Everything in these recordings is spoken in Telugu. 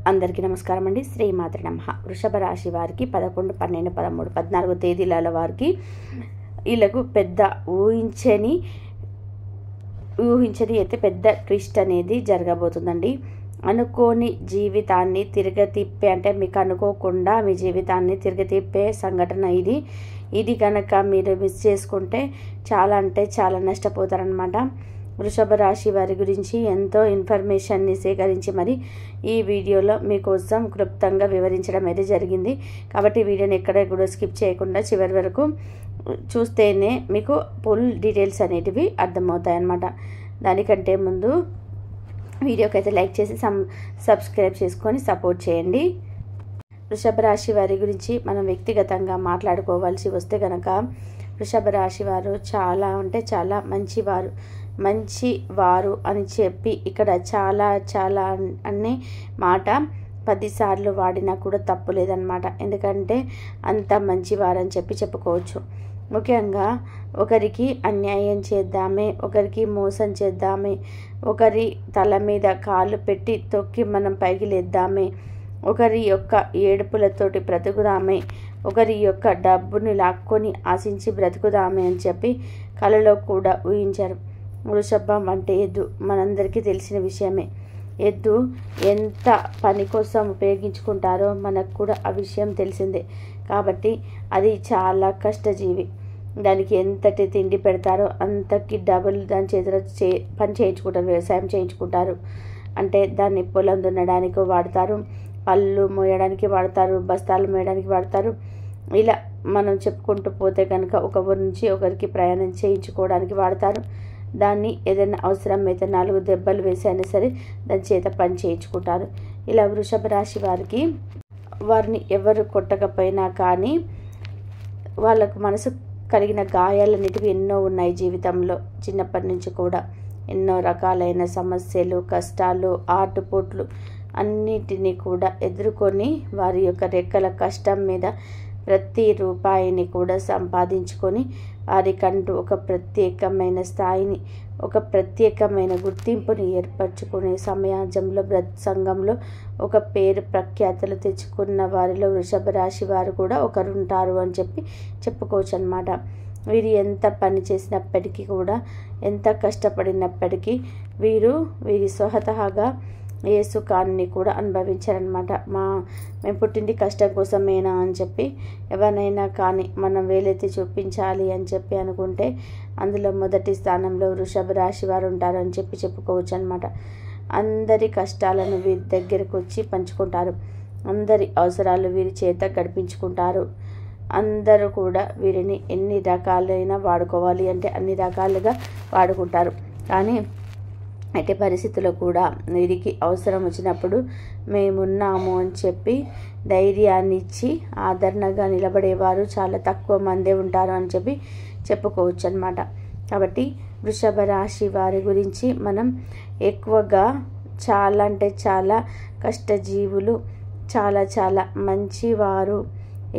అందరికీ నమస్కారం అండి. శ్రీమాత్రే నమః. వృషభ రాశి వారికి 11, 12, 13, 14 తేదీల వారికి వీళ్ళకు పెద్ద ఊహించని అయితే పెద్ద ట్విస్ట్ అనేది జరగబోతుందండి. అనుకోని జీవితాన్ని తిరగతిప్పే, అంటే మీకు అనుకోకుండా మీ జీవితాన్ని తిరగతిప్పే సంఘటన ఇది కనుక మీరు మిస్ చేసుకుంటే చాలా అంటే చాలా నష్టపోతారనమాట. వృషభ రాశి వారి గురించి ఎంతో ఇన్ఫర్మేషన్ని సేకరించి మరి ఈ వీడియోలో మీకోసం క్లుప్తంగా వివరించడం అయితే జరిగింది. కాబట్టి వీడియోని ఎక్కడ కూడా స్కిప్ చేయకుండా చివరి వరకు చూస్తేనే మీకు ఫుల్ డీటెయిల్స్ అనేటివి అర్థమవుతాయన్నమాట. దానికంటే ముందు వీడియోకి అయితే లైక్ చేసి సబ్స్క్రైబ్ చేసుకొని సపోర్ట్ చేయండి. వృషభ రాశి వారి గురించి మనం వ్యక్తిగతంగా మాట్లాడుకోవాల్సి వస్తే కనుక వృషభ రాశి వారు చాలా అంటే చాలా మంచివారు అని చెప్పి ఇక్కడ చాలా అనే మాట 10 సార్లు వాడినా కూడా తప్పు లేదనమాట. ఎందుకంటే అంత మంచివారని చెప్పుకోవచ్చు. ముఖ్యంగా ఒకరికి అన్యాయం చేద్దామే, ఒకరికి మోసం చేద్దామే, ఒకరి తల మీద కాళ్ళు పెట్టి తొక్కి మనం పైకి లేద్దామే, ఒకరి యొక్క ఏడుపులతోటి బ్రతుకుదామే, ఒకరి యొక్క డబ్బుని లాక్కొని ఆశించి బ్రతుకుదామే అని చెప్పి కలలో కూడా ఊహించారు. వృషభం అంటే ఎద్దు, మనందరికీ తెలిసిన విషయమే. ఎద్దు ఎంత పని కోసం ఉపయోగించుకుంటారో మనకు కూడా ఆ విషయం తెలిసిందే. కాబట్టి అది చాలా కష్టజీవి. దానికి ఎంతటి తిండి పెడతారో అంతకి డబుల్ దాని చేతిలో పని చేయించుకుంటారు, వ్యవసాయం చేయించుకుంటారు. అంటే దాన్ని పొలం దున్నడానికి వాడతారు, పళ్ళు మోయడానికి వాడతారు, బస్తాలు మోయడానికి వాడతారు. ఇలా మనం చెప్పుకుంటూ పోతే కనుక ఒక ఊరి నుంచి ఒకరికి ప్రయాణం చేయించుకోవడానికి వాడతారు. దాన్ని ఏదైనా అవసరం అయితే 4 దెబ్బలు వేసి అయినా సరే దాని చేత పని చేయించుకుంటారు. ఇలా వృషభ రాశి వారిని ఎవరు కొట్టకపోయినా కానీ వాళ్ళకు మనసు కలిగిన గాయాలన్నిటివి ఎన్నో ఉన్నాయి జీవితంలో. చిన్నప్పటి నుంచి కూడా ఎన్నో రకాలైన సమస్యలు, కష్టాలు, ఆటుపోట్లు అన్నిటినీ కూడా ఎదుర్కొని వారి యొక్క రెక్కల కష్టం మీద ప్రతి రూపాయిని కూడా సంపాదించుకొని వారికంటూ ఒక ప్రత్యేకమైన స్థాయిని, ఒక ప్రత్యేకమైన గుర్తింపుని ఏర్పరచుకునే సమాజంలో సంఘంలో ఒక పేరు ప్రఖ్యాతలు తెచ్చుకున్న వారిలో వృషభ రాశి వారు కూడా ఒకరుంటారు అని చెప్పుకోవచ్చు అన్నమాట. వీరు ఎంత పని చేసినప్పటికీ కూడా, ఎంత కష్టపడినప్పటికీ వీరి స్వతహాగా ఏ సుఖాన్ని కూడా అనుభవించారనమాట. మేము పుట్టింది కష్టం కోసమేనా అని చెప్పి ఎవరినైనా కానీ మనం వేలెత్తి చూపించాలి అని చెప్పి అనుకుంటే అందులో మొదటి స్థానంలో వృషభ రాశి వారు ఉంటారని చెప్పుకోవచ్చు అనమాట. అందరి కష్టాలను వీరి దగ్గరకు వచ్చి పంచుకుంటారు, అందరి అవసరాలు వీరి చేత గడిపించుకుంటారు. అందరూ కూడా వీరిని ఎన్ని రకాలైన వాడుకోవాలి అంటే అన్ని రకాలుగా వాడుకుంటారు. కానీ అట్టి పరిస్థితుల్లో కూడా వీరికి అవసరం వచ్చినప్పుడు మేమున్నాము అని చెప్పి ధైర్యాన్ని ఇచ్చి ఆదరణగా నిలబడేవారు చాలా తక్కువ మందే ఉంటారు అని చెప్పుకోవచ్చు అన్నమాట. కాబట్టి వృషభ రాశి వారి గురించి మనం ఎక్కువగా చాలా అంటే చాలా కష్టజీవులు, చాలా మంచివారు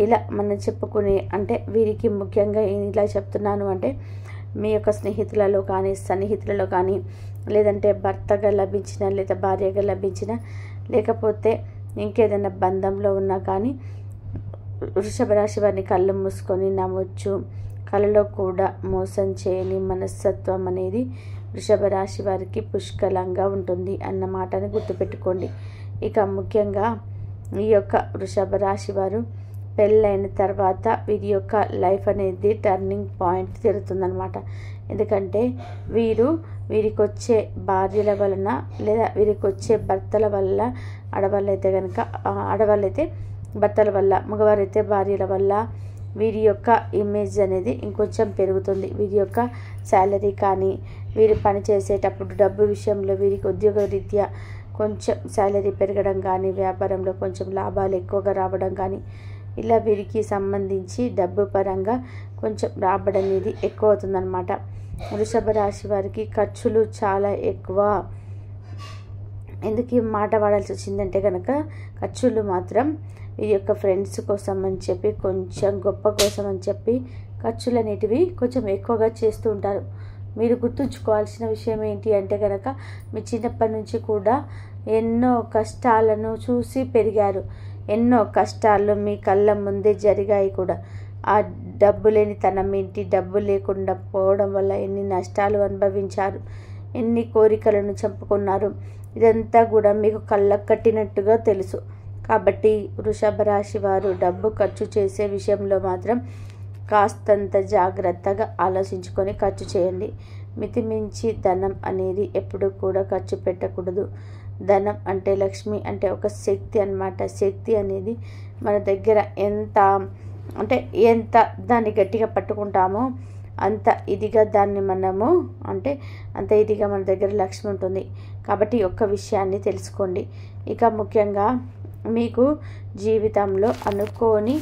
ఇలా మనం చెప్పుకునే, అంటే వీరికి ముఖ్యంగా ఇలా చెప్తున్నాను అంటే మీ యొక్క స్నేహితులలో కానీ సన్నిహితులలో కానీ, లేదంటే భర్తగా లభించిన లేదా భార్యగా లభించిన, లేకపోతే ఇంకేదైనా బంధంలో ఉన్నా కానీ వృషభ రాశి వారిని కళ్ళు మూసుకొని నమ్మొచ్చు. కళలో కూడా మోసం చేయని మనస్తత్వం అనేది వృషభ రాశి వారికి పుష్కలంగా ఉంటుంది అన్న మాటని గుర్తుపెట్టుకోండి. ఇక ముఖ్యంగా ఈ యొక్క వృషభ రాశి వారు పెళ్ళైన తర్వాత వీరి యొక్క లైఫ్ అనేది టర్నింగ్ పాయింట్ తిరుగుతుందనమాట. ఎందుకంటే వీరికి వచ్చే భార్యల వలన లేదా వీరికి వచ్చే భర్తల వల్ల, ఆడవాళ్ళైతే భర్తల వల్ల, మగవారైతే భార్యల వల్ల వీరి యొక్క ఇమేజ్ అనేది ఇంకొంచెం పెరుగుతుంది. వీరి యొక్క శాలరీ కానీ, వీరు పని చేసేటప్పుడు డబ్బు విషయంలో వీరికి ఉద్యోగ రీత్యా కొంచెం శాలరీ పెరగడం కానీ, వ్యాపారంలో కొంచెం లాభాలు ఎక్కువగా రావడం కానీ, ఇలా వీరికి సంబంధించి డబ్బు పరంగా కొంచెం రాబడి అనేది ఎక్కువ అవుతుందన్నమాట. వృషభ రాశి వారికి ఖర్చులు చాలా ఎక్కువ. ఎందుకు ఈ మాట వాడాల్సి వచ్చిందంటే కనుక ఖర్చులు మాత్రం వీరి యొక్క ఫ్రెండ్స్ కోసం అని చెప్పి, కొంచెం గొప్ప కోసం అని చెప్పి ఖర్చులు అనేటివి కొంచెం ఎక్కువగా చేస్తూ ఉంటారు. మీరు గుర్తుంచుకోవాల్సిన విషయం ఏంటి అంటే కనుక మీ చిన్నప్పటి నుంచి కూడా ఎన్నో కష్టాలను చూసి పెరిగారు. ఎన్నో కష్టాలు మీ కళ్ళ ముందే జరిగాయి కూడా. ఆ డబ్బు లేనితనం ఏంటి, డబ్బు లేకుండా పోవడం వల్ల ఎన్ని నష్టాలు అనుభవించారు, ఎన్ని కోరికలను చంపుకున్నారు. ఇదంతా కూడా మీకు కళ్ళకు కట్టినట్టుగా తెలుసు. కాబట్టి వృషభ రాశి వారు డబ్బు ఖర్చు చేసే విషయంలో మాత్రం కాస్తంత జాగ్రత్తగా ఆలోచించుకొని ఖర్చు చేయండి. మితిమించి ధనం అనేది ఎప్పుడు కూడా ఖర్చు పెట్టకూడదు. ధనం అంటే, లక్ష్మి అంటే ఒక శక్తి అన్నమాట. శక్తి అనేది మన దగ్గర ఎంత దాన్ని గట్టిగా పట్టుకుంటామో అంత ఇదిగా దాన్ని మనము అంత ఇదిగా మన దగ్గర లక్ష్మి ఉంటుంది. కాబట్టి ఒక్క విషయాన్ని తెలుసుకోండి. ఇక ముఖ్యంగా మీకు జీవితంలో అనుకోని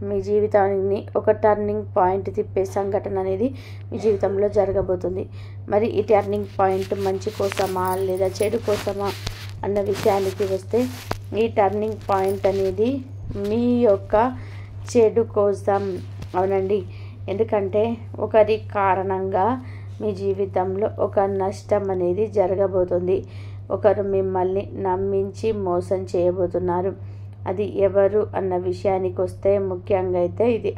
మీ జీవితాన్ని ఒక టర్నింగ్ పాయింట్ తిప్పే సంఘటన అనేది మీ జీవితంలో జరగబోతుంది. మరి ఈ టర్నింగ్ పాయింట్ మంచి కోసమా లేదా చెడు కోసమా అన్న విషయానికి వస్తే, ఈ టర్నింగ్ పాయింట్ అనేది మీ యొక్క చెడు కోసం. అవునండి, ఎందుకంటే ఒకరి కారణంగా మీ జీవితంలో ఒక నష్టం అనేది జరగబోతుంది. ఒకరు మిమ్మల్ని నమ్మించి మోసం చేయబోతున్నారు. అది ఎవరు అన్న విషయానికి వస్తే, ముఖ్యంగా అయితే ఇది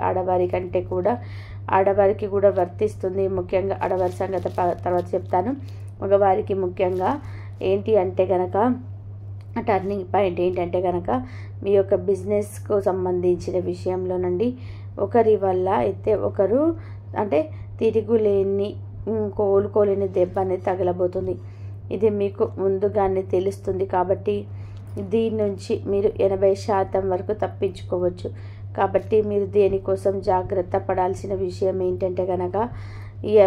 ఆడవారికి కూడా వర్తిస్తుంది. ముఖ్యంగా ఆడవారి సంగతి తర్వాత చెప్తాను. మగవారికి ముఖ్యంగా ఏంటి అంటే కనుక, టర్నింగ్ పాయింట్ ఏంటంటే కనుక, మీ యొక్క బిజినెస్కు సంబంధించిన విషయంలోనండి ఒకరి వల్ల అయితే ఒకరు తిరుగులేని కోలుకోలేని దెబ్బ అనేది తగలబోతుంది. ఇది మీకు ముందుగానే తెలుస్తుంది. కాబట్టి దీని నుంచి మీరు 80% వరకు తప్పించుకోవచ్చు. కాబట్టి మీరు దేనికోసం జాగ్రత్త పడాల్సిన విషయం ఏంటంటే కనుక,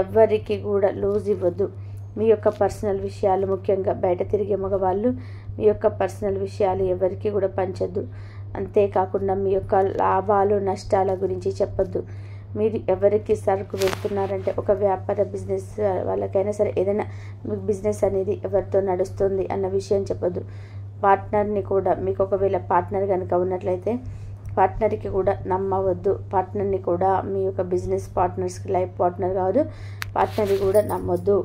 ఎవరికి కూడా లూజ్ ఇవ్వద్దు. మీ యొక్క పర్సనల్ విషయాలు, ముఖ్యంగా బయట తిరిగే మగవాళ్ళు మీ యొక్క పర్సనల్ విషయాలు ఎవరికి కూడా పంచొద్దు. అంతేకాకుండా మీ యొక్క లాభాలు నష్టాల గురించి చెప్పొద్దు. మీరు ఎవరికి సరుకు వెళ్తున్నారంటే, ఒక వ్యాపార బిజినెస్ వాళ్ళకైనా సరే, ఏదైనా బిజినెస్ అనేది ఎవరితో నడుస్తుంది అన్న విషయం చెప్పొద్దు. పార్ట్నర్ని కూడా, మీకు ఒకవేళ పార్ట్నర్ కనుక ఉన్నట్లయితే పార్ట్నర్కి కూడా నమ్మవద్దు. పార్ట్నర్ని కూడా, మీ యొక్క బిజినెస్ పార్ట్నర్స్కి, లైఫ్ పార్ట్నర్ కాదు, పార్ట్నర్ని కూడా నమ్మొద్దు.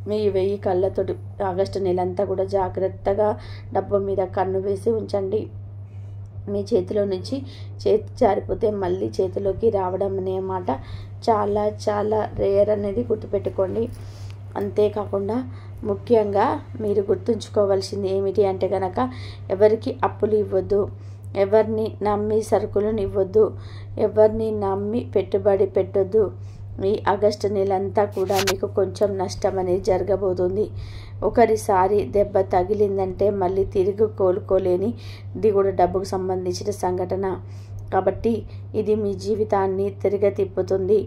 మీ 1000 కళ్ళతోటి ఆగస్టు నెలంతా కూడా జాగ్రత్తగా డబ్బు మీద కన్ను వేసి ఉంచండి. మీ చేతిలో నుంచి చేతి జారిపోతే మళ్ళీ చేతిలోకి రావడం అనే మాట చాలా చాలా రేర్ అనేది గుర్తుపెట్టుకోండి. అంతేకాకుండా ముఖ్యంగా మీరు గుర్తుంచుకోవాల్సింది ఏమిటి అంటే కనుక, ఎవరికి అప్పులు ఇవ్వద్దు, ఎవరిని నమ్మి సరుకులను ఇవ్వద్దు, ఎవరిని నమ్మి పెట్టుబడి పెట్టొద్దు. ఈ ఆగస్టు నెలంతా కూడా మీకు కొంచెం నష్టం అనేది జరగబోతుంది. ఒకరిసారి దెబ్బ తగిలిందంటే మళ్ళీ తిరిగి కోలుకోలేని, ఇది కూడా డబ్బుకు సంబంధించిన సంఘటన. కాబట్టి ఇది మీ జీవితాన్ని తిప్పుతుంది.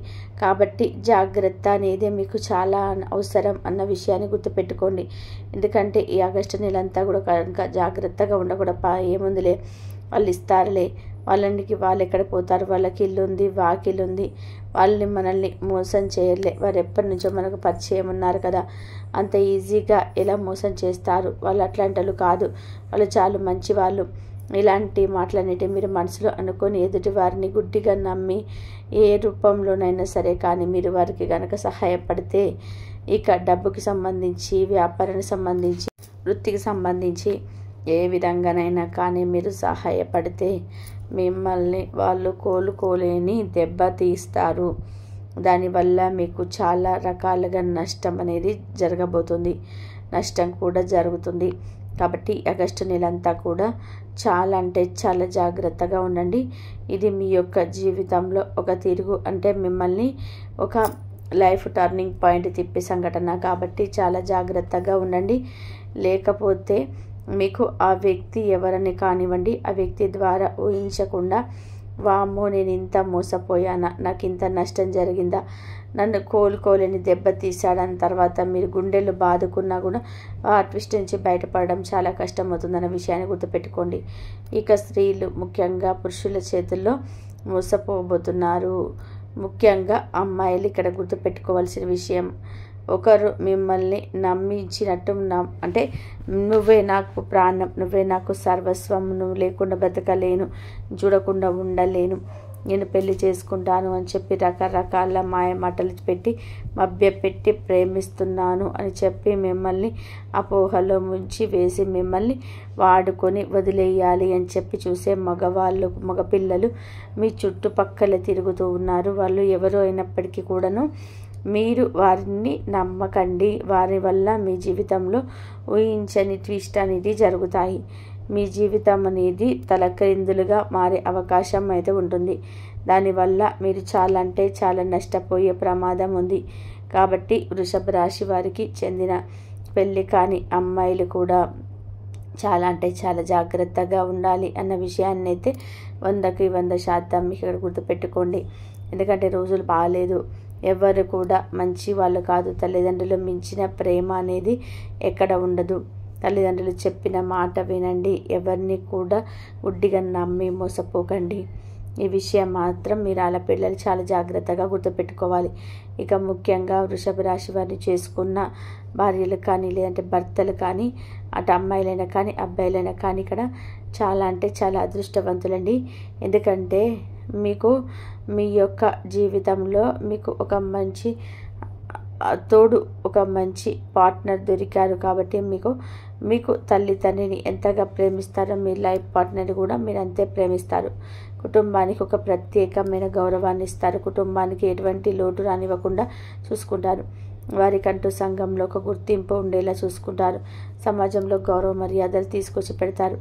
కాబట్టి జాగ్రత్త అనేది మీకు చాలా అవసరం అన్న విషయాన్ని గుర్తుపెట్టుకోండి. ఎందుకంటే ఈ ఆగస్టు నెలంతా కూడా కనుక జాగ్రత్తగా ఉండకూడదు. ఏముందిలే, వాళ్ళు ఇస్తారులే, వాళ్ళు ఎక్కడ పోతారు, వాళ్ళకి ఇల్లు ఉంది, వాకిలు ఉంది, వాళ్ళని మనల్ని మోసం చేయలే, వారు ఎప్పటి నుంచో మనకు పరిచయం ఉన్నారు కదా, అంత ఈజీగా ఎలా మోసం చేస్తారు, వాళ్ళు అట్లాంటి వాళ్ళు కాదు, వాళ్ళు చాలా మంచి వాళ్ళు. ఇలాంటి మాటలన్నిటి మీరు మనసులో అనుకొని ఎదుటి వారిని గుడ్డిగా నమ్మి ఏ రూపంలోనైనా సరే కానీ మీరు వారికి కనుక సహాయపడితే, ఇక డబ్బుకి సంబంధించి, వ్యాపారానికి సంబంధించి, వృత్తికి సంబంధించి ఏ విధంగానైనా కానీ మీరు సహాయపడితే మిమ్మల్ని వాళ్ళు కోలుకోలేని దెబ్బ తీస్తారు. దానివల్ల మీకు చాలా రకాలుగా నష్టం అనేది జరగబోతుంది, నష్టం కూడా జరుగుతుంది. కాబట్టి ఆగస్టు నెలంతా కూడా చాలా అంటే చాలా జాగ్రత్తగా ఉండండి. ఇది మీ యొక్క జీవితంలో ఒక తిరుగు మిమ్మల్ని ఒక లైఫ్ టర్నింగ్ పాయింట్ తిప్పే సంఘటన. కాబట్టి చాలా జాగ్రత్తగా ఉండండి. లేకపోతే మీకు ఆ వ్యక్తి ఎవరని కానివ్వండి, ఆ వ్యక్తి ద్వారా ఊహించకుండా, వామ్మో నేను ఇంత మోసపోయానా, నాకు ఇంత నష్టం జరిగిందా, నన్ను కోలుకోలేని దెబ్బ తీశాడని తర్వాత మీరు గుండెలు బాదుకున్నా కూడా ఆ ట్విస్ట్ నుంచి బయటపడడం చాలా కష్టమవుతుందన్న విషయాన్ని గుర్తుపెట్టుకోండి. ఇక స్త్రీలు ముఖ్యంగా పురుషుల చేతుల్లో మోసపోబోతున్నారు. ముఖ్యంగా అమ్మాయిలు ఇక్కడ గుర్తుపెట్టుకోవాల్సిన విషయం, ఒకరు మిమ్మల్ని నమ్మించినట్టు నువ్వే నాకు ప్రాణం, నువ్వే నాకు సర్వస్వం, నువ్వు లేకుండా బ్రతకలేను, చూడకుండా ఉండలేను, నేను పెళ్లి చేసుకుంటాను అని చెప్పి రకరకాల మాయ మాటలు పెట్టి మభ్యపెట్టి ప్రేమిస్తున్నాను అని చెప్పి మిమ్మల్ని అపోహలో ముంచి వేసి మిమ్మల్ని వాడుకొని వదిలేయాలి అని చెప్పి చూసే మగపిల్లలు మీ చుట్టుపక్కల తిరుగుతూ ఉన్నారు. వాళ్ళు ఎవరో అయినప్పటికీ కూడాను మీరు వారిని నమ్మకండి. వారి వల్ల మీ జీవితంలో ఊహించని ట్విస్ట్ అనేది జరుగుతాయి. మీ జీవితం అనేది తలక్రిందులుగా మారే అవకాశం అయితే ఉంటుంది. దానివల్ల మీరు చాలా అంటే చాలా నష్టపోయే ప్రమాదం ఉంది. కాబట్టి వృషభ రాశి వారికి చెందిన పెళ్ళి కాని అమ్మాయిలు కూడా చాలా అంటే చాలా జాగ్రత్తగా ఉండాలి అన్న విషయాన్ని అయితే 100కి 100% ఇక్కడ గుర్తుపెట్టుకోండి. ఎందుకంటే రోజులు బాగాలేదు. ఎవరు కూడా మంచి వాళ్ళు కాదు. తల్లిదండ్రులు మించిన ప్రేమ అనేది ఎక్కడ ఉండదు. తల్లిదండ్రులు చెప్పిన మాట వినండి. ఎవరిని కూడా గుడ్డిగా నమ్మి మోసపోకండి. ఈ విషయం మాత్రం మీరు ఆడపిల్లలు చాలా జాగ్రత్తగా గుర్తుపెట్టుకోవాలి. ఇక ముఖ్యంగా వృషభ రాశి వారిని చేసుకున్న భార్యలు కానీ లేదంటే భర్తలు కానీ అటు అమ్మాయిలైనా కానీ అబ్బాయిలైనా కానీ ఇక్కడ చాలా అంటే చాలా అదృష్టవంతులండి. ఎందుకంటే మీకు మీ యొక్క జీవితంలో మీకు ఒక మంచి తోడు, ఒక మంచి పార్ట్నర్ దొరికారు. కాబట్టి మీకు తల్లి తండ్రిని ఎంతగా ప్రేమిస్తారో మీ లైఫ్ పార్ట్నర్ కూడా మీరు అంతే ప్రేమిస్తారు. కుటుంబానికి ఒక ప్రత్యేకమైన గౌరవాన్ని ఇస్తారు. కుటుంబానికి ఎటువంటి లోటు రానివ్వకుండా చూసుకుంటారు. వారికంటూ సంఘంలో ఒక గుర్తింపు ఉండేలా చూసుకుంటారు. సమాజంలో గౌరవ మర్యాదలు తీసుకొచ్చి పెడతారు.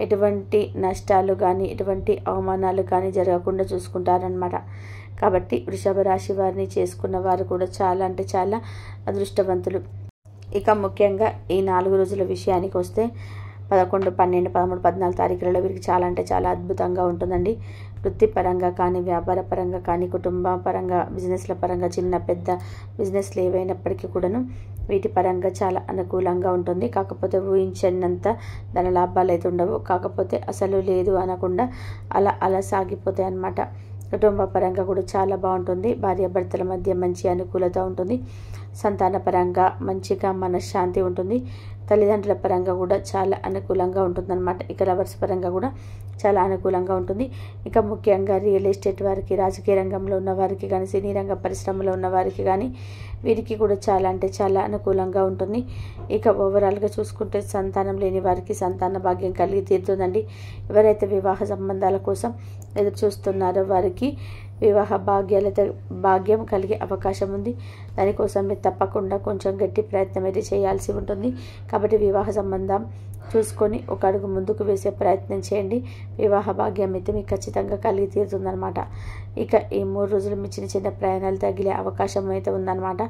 ఎటువంటి నష్టాలు కానీ ఎటువంటి అవమానాలు కానీ జరగకుండా చూసుకుంటారనమాట. కాబట్టి వృషభ రాశి వారిని చేసుకున్న వారు కూడా చాలా అంటే చాలా అదృష్టవంతులు. ఇక ముఖ్యంగా ఈ 4 రోజుల విషయానికి వస్తే 11, 12, 13, 14 తారీఖులలో వీరికి చాలా అంటే చాలా అద్భుతంగా ఉంటుందండి. వృత్తిపరంగా కానీ వ్యాపార పరంగా కానీ కుటుంబ పరంగా బిజినెస్ల పరంగా చిన్న పెద్ద బిజినెస్లు ఏవైనప్పటికీ కూడాను వీటి పరంగా చాలా అనుకూలంగా ఉంటుంది. కాకపోతే ఊహించినంత ధన లాభాలు అయితే ఉండవు. కాకపోతే అసలు లేదు అనకుండా అలా సాగిపోతాయి అన్నమాట. కుటుంబ పరంగా కూడా చాలా బాగుంటుంది. భార్యాభర్తల మధ్య మంచి అనుకూలత ఉంటుంది. సంతాన పరంగా మంచిగా మనశ్శాంతి ఉంటుంది. తల్లిదండ్రుల పరంగా కూడా చాలా అనుకూలంగా ఉంటుందన్నమాట. ఇక లవర్స్ పరంగా కూడా చాలా అనుకూలంగా ఉంటుంది. ఇక ముఖ్యంగా రియల్ ఎస్టేట్ వారికి, రాజకీయ రంగంలో ఉన్న వారికి కానీ, సినీ రంగ పరిశ్రమలో ఉన్న వారికి కానీ వీరికి కూడా చాలా అంటే చాలా అనుకూలంగా ఉంటుంది. ఇక ఓవరాల్గా చూసుకుంటే సంతానం లేని వారికి సంతాన భాగ్యం కలిగి తీరుతుందండి. ఎవరైతే వివాహ సంబంధాల కోసం ఎదురు చూస్తున్నారో వారికి వివాహ భాగ్యం కలిగే అవకాశం ఉంది. దానికోసం మీరు తప్పకుండా కొంచెం గట్టి ప్రయత్నం అయితే చేయాల్సి ఉంటుంది. కాబట్టి వివాహ సంబంధం చూసుకొని ఒక అడుగు ముందుకు వేసే ప్రయత్నం చేయండి. వివాహ భాగ్యం అయితే మీకు ఖచ్చితంగా కలిగి తీరుతుందనమాట. ఇక ఈ 3 రోజులు మీ చిన్న చిన్న ప్రయాణాలు తగిలే అవకాశం అయితే ఉందన్నమాట.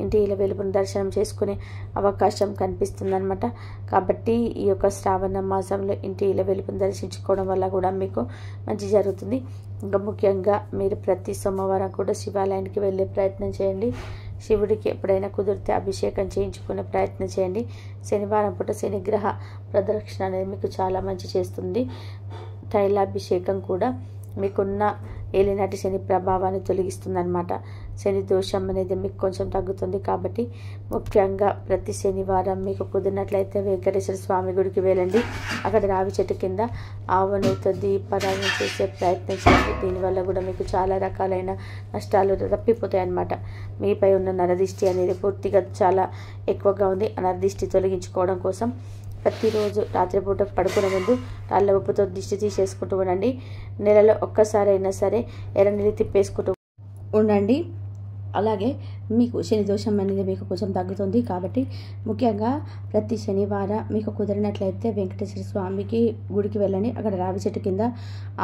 ఇంటి ఇళ్ళ వెలుపును దర్శనం చేసుకునే అవకాశం కనిపిస్తుందన్నమాట. కాబట్టి ఈ యొక్క శ్రావణ మాసంలో ఇంటి ఇళ్ళ వెలుపును దర్శించుకోవడం వల్ల కూడా మీకు మంచి జరుగుతుంది. ఇంకా ముఖ్యంగా మీరు ప్రతి సోమవారం కూడా శివాలయానికి వెళ్ళే ప్రయత్నం చేయండి. శివుడికి ఎప్పుడైనా కుదిరితే అభిషేకం చేయించుకునే ప్రయత్నం చేయండి. శనివారం పూట శనిగ్రహ ప్రదక్షిణ అనేది మీకు చాలా మంచి చేస్తుంది. తైలాభిషేకం కూడా మీకున్న ఏలినాటి శని ప్రభావాన్ని తొలగిస్తుందన్నమాట. శని దోషం అనేది మీకు కొంచెం తగ్గుతుంది. కాబట్టి ముఖ్యంగా ప్రతి శనివారం మీకు కుదిరినట్లయితే వెంకటేశ్వర స్వామి గుడికి వెళ్ళండి. అక్కడ రావి చెట్టు కింద ఆవునేతో దీపారాధన చేసే ప్రయత్నం చేయండి. దీనివల్ల కూడా మీకు చాలా రకాలైన నష్టాలు తప్పిపోతాయి అన్నమాట. మీపై ఉన్న నరదిష్టి అనేది పూర్తిగా చాలా ఎక్కువగా ఉంది. ఆ నరదిష్టి తొలగించుకోవడం కోసం ప్రతిరోజు రాత్రిపూట పడుకునే ముందు రాళ్ళ ఉప్పుతో దిష్టి తీసేసుకుంటూ ఉండండి. నెలలో ఒక్కసారైనా సరే ఎర్రనీళ్ళు తిప్పేసుకుంటూ ఉండండి. అలాగే మీకు శని దోషం అనేది మీకు కొంచెం తగ్గుతుంది. కాబట్టి ముఖ్యంగా ప్రతి శనివారం మీకు కుదిరినట్లయితే వెంకటేశ్వర స్వామికి గుడికి వెళ్ళండి. అక్కడ రావి చెట్టు కింద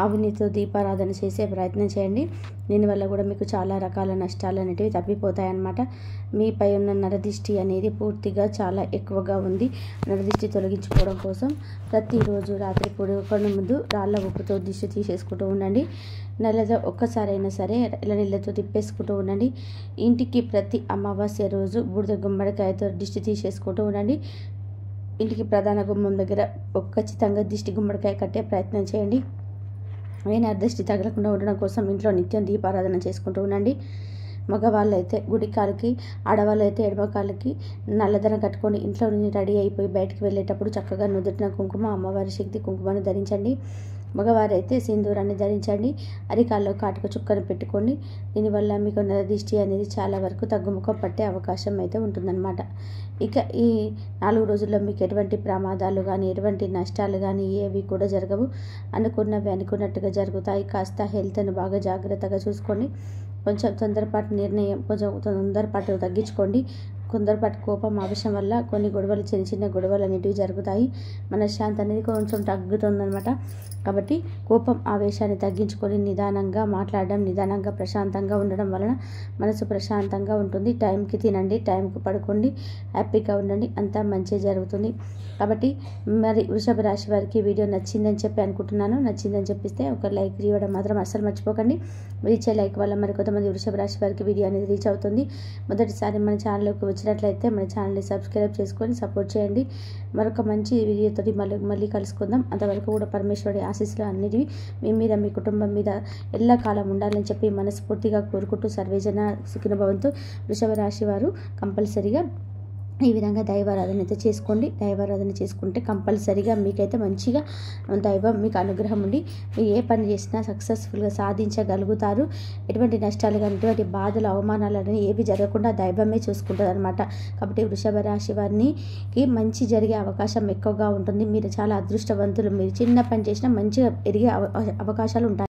ఆవునితో దీపారాధన చేసే ప్రయత్నం చేయండి. దీనివల్ల కూడా మీకు చాలా రకాల నష్టాలు అనేటివి తప్పిపోతాయన్నమాట. మీపై ఉన్న నరదిష్టి అనేది పూర్తిగా చాలా ఎక్కువగా ఉంది. నరదిష్టి తొలగించుకోవడం కోసం ప్రతిరోజు రాత్రి పడుకునే ముందు రాళ్ళ ఉప్పుతో దిష్టి తీసేసుకుంటూ ఉండండి. నెలలో ఒక్కసారైనా సరే ఇలా నీళ్ళతో తిప్పేసుకుంటూ ఉండండి. ఇంటికి ప్రతి అమావాస్య రోజు బూడిద గుమ్మడికాయతో దిష్టి తీసేసుకుంటూ ఉండండి. ఇంటికి ప్రధాన గుమ్మం దగ్గర ఖచ్చితంగా దిష్టి గుమ్మడికాయ కట్టే ప్రయత్నం చేయండి. నరదిష్టి తగలకుండా ఉండడం కోసం ఇంట్లో నిత్యం దీపారాధన చేసుకుంటూ ఉండండి. మగవాళ్ళు అయితే గుడి కాలికి, ఆడవాళ్ళు అయితే ఎడమ కాలికి నల్లదనం కట్టుకొని ఇంట్లో రెడీ అయిపోయి బయటికి వెళ్ళేటప్పుడు చక్కగా నుదుటిన కుంకుమ, అమ్మవారి శక్తి కుంకుమను ధరించండి. మగవారైతే సింధూరాన్ని ధరించండి, అరికాల్లో కాటుక చుక్కను పెట్టుకోండి. దీనివల్ల మీకు నరదిష్టి అనేది చాలా వరకు తగ్గుముఖం పట్టే అవకాశం అయితే ఉంటుందన్నమాట. ఇక ఈ 4 రోజుల్లో మీకు ఎటువంటి ప్రమాదాలు కానీ ఎటువంటి నష్టాలు కానీ ఏవి కూడా జరగవు. అనుకున్నవి అనుకున్నట్టుగా జరుగుతాయి. కాస్త హెల్త్ను బాగా జాగ్రత్తగా చూసుకోండి. కొంచెం తొందరపాటు నిర్ణయం, కొంచెం తొందరపాటు తగ్గించుకోండి. తొందరపాటు కోపం ఆవేశం వల్ల కొన్ని గొడవలు, చిన్న చిన్న గొడవలు అనేటివి జరుగుతాయి. మనశ్శాంతి అనేది కొంచెం తగ్గుతుందన్నమాట. కాబట్టి కోపం ఆవేశాన్ని తగ్గించుకొని నిదానంగా మాట్లాడడం, నిదానంగా ప్రశాంతంగా ఉండడం వలన మనసు ప్రశాంతంగా ఉంటుంది. టైంకి తినండి, టైంకి పడుకోండి, హ్యాపీగా ఉండండి, అంతా మంచి జరుగుతుంది. కాబట్టి మరి వృషభ రాశి వారికి వీడియో నచ్చిందని చెప్పి అనుకుంటున్నాను. నచ్చిందని చెప్పిస్తే ఒక లైక్ ఇవ్వడం మాత్రం అస్సలు మర్చిపోకండి. మీరు ఇచ్చే లైక్ వల్ల మరి కొంతమంది వృషభ రాశి వారికి వీడియో అనేది రీచ్ అవుతుంది. మొదటిసారి మన ఛానల్లోకి వచ్చినట్లయితే మన ఛానల్ని సబ్స్క్రైబ్ చేసుకొని సపోర్ట్ చేయండి. మరొక మంచి వీడియోతో మళ్ళీ కలుసుకుందాం. అంతవరకు కూడా పరమేశ్వరుడి ఆశీస్సులు అన్నిటివి మీ మీద, మీ కుటుంబం మీద ఎల్లకాలం ఉండాలని చెప్పి మనస్ఫూర్తిగా కోరుకుంటూ సర్వేజన సుఖినో భవంతు. వృషభ రాశి వారు కంపల్సరీగా ఈ విధంగా దైవారాధన అయితే చేసుకోండి. దైవారాధన చేసుకుంటే కంపల్సరీగా మీకైతే మంచిగా దైవం మీకు అనుగ్రహం ఉండి మీరు ఏ పని చేసినా సక్సెస్ఫుల్గా సాధించగలుగుతారు. ఎటువంటి నష్టాలు కానీ ఎటువంటి బాధలు, అవమానాలు అనేవి ఏవి జరగకుండా దైవమే చూసుకుంటుంది అనమాట. కాబట్టి వృషభ రాశి వారికి మంచి జరిగే అవకాశం ఎక్కువగా ఉంటుంది. మీరు చాలా అదృష్టవంతులు. మీరు చిన్న పని చేసినా మంచిగా ఎదిగే అవకాశాలు ఉంటాయి.